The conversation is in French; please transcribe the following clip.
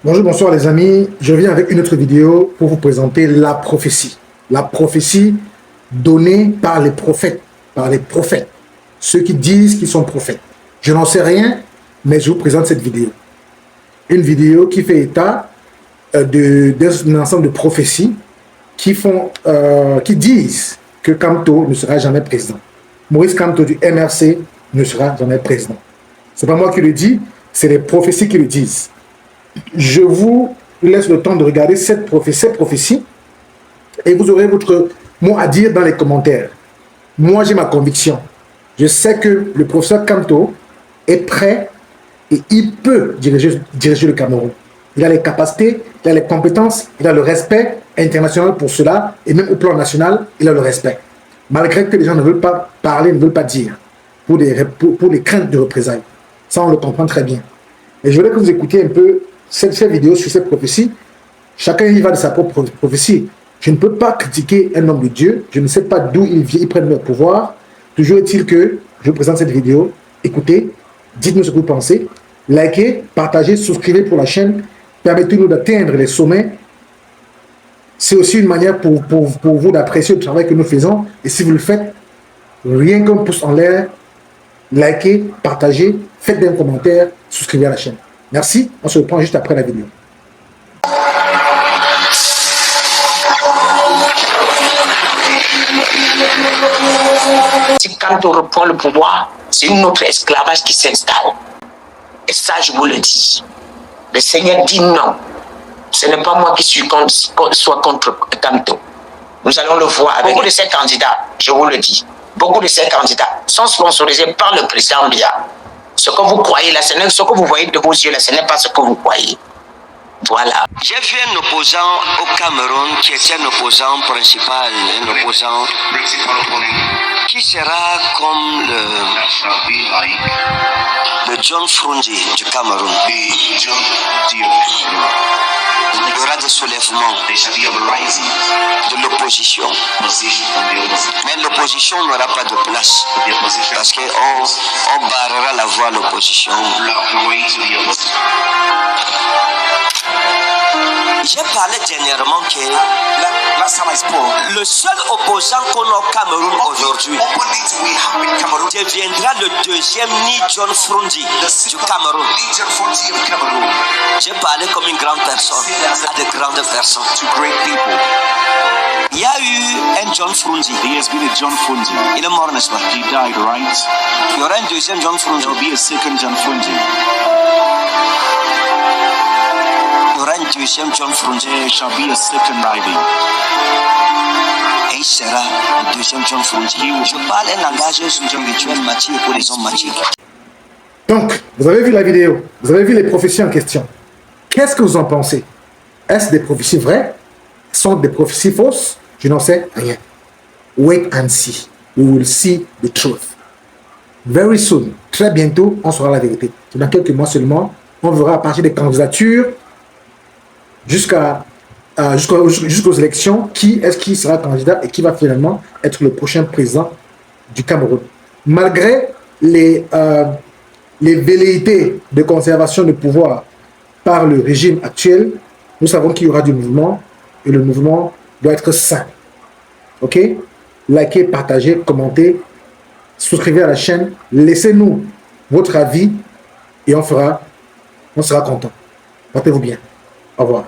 Bonjour, bonsoir les amis. Je viens avec une autre vidéo pour vous présenter la prophétie. La prophétie donnée par les prophètes, ceux qui disent qu'ils sont prophètes. Je n'en sais rien, mais je vous présente cette vidéo. Une vidéo qui fait état d'un ensemble de prophéties qui disent que Kamto ne sera jamais président. Maurice Kamto du MRC ne sera jamais président. Ce n'est pas moi qui le dis, c'est les prophéties qui le disent. Je vous laisse le temps de regarder cette prophétie et vous aurez votre mot à dire dans les commentaires. Moi, j'ai ma conviction. Je sais que le professeur Kamto est prêt et il peut diriger le Cameroun. Il a les capacités, il a les compétences, il a le respect international pour cela et même au plan national, il a le respect. Malgré que les gens ne veulent pas parler, ne veulent pas dire pour les craintes de représailles. Ça, on le comprend très bien. Et je voulais que vous écoutiez un peu cette vidéo sur cette prophétie. Chacun y va de sa propre prophétie. Je ne peux pas critiquer un homme de Dieu. Je ne sais pas d'où ils prennent leur pouvoir. Toujours est-il que je vous présente cette vidéo. Écoutez, dites-nous ce que vous pensez. Likez, partagez, souscrivez pour la chaîne. Permettez-nous d'atteindre les sommets. C'est aussi une manière pour vous d'apprécier le travail que nous faisons. Et si vous le faites, rien qu'un pouce en l'air, likez, partagez, faites des commentaires, souscrivez à la chaîne. Merci, on se reprend juste après la vidéo. Si quand on reprend le pouvoir, c'est une autre esclavage qui s'installe. Et ça, je vous le dis. Le Seigneur dit non. Ce n'est pas moi qui suis soit contre Kamto. Nous allons le voir avec beaucoup de ces candidats, je vous le dis. Beaucoup de ces candidats sont sponsorisés par le président Biya. Ce que vous croyez là, ce que vous voyez de vos yeux là, ce n'est pas ce que vous croyez. Voilà. J'ai vu un opposant au Cameroun qui était un opposant principal, un opposant qui sera comme le John Frunzi du Cameroun. Il y aura des soulèvements de l'opposition. Mais l'opposition n'aura pas de place parce qu'on barrera la voie à l'opposition. J'ai parlé dernièrement que le seul opposant qu'on a au Cameroun aujourd'hui deviendra le deuxième Ni John Frunzi du Cameroun. J'ai parlé comme une grande personne à de grandes personnes. Il y a eu un John Frunzi. Il est mort, n'est-ce pas? He died, right? Il y aura un deuxième John Frunzi. There will be a second John Frunzi. Il y aura un deuxième John Frunzi. There shall be a second Ivy. Et il sera le deuxième John Frunzi. Je parle un langage spirituel mature pour les hommes matures. Donc, vous avez vu la vidéo, vous avez vu les prophéties en question. Qu'est-ce que vous en pensez? Est-ce des prophéties vraies? Sont des prophéties fausses? Je n'en sais rien. Wait and see. We will see the truth. Very soon, très bientôt, on saura la vérité. Dans quelques mois seulement, on verra à partir des candidatures jusqu'aux élections qui est-ce qui sera candidat et qui va finalement être le prochain président du Cameroun. Malgré les velléités de conservation de pouvoir par le régime actuel, nous savons qu'il y aura du mouvement et le mouvement doit être sain. Ok? Likez, partagez, commentez, souscrivez à la chaîne, laissez-nous votre avis et on sera content. Portez-vous bien. Au revoir.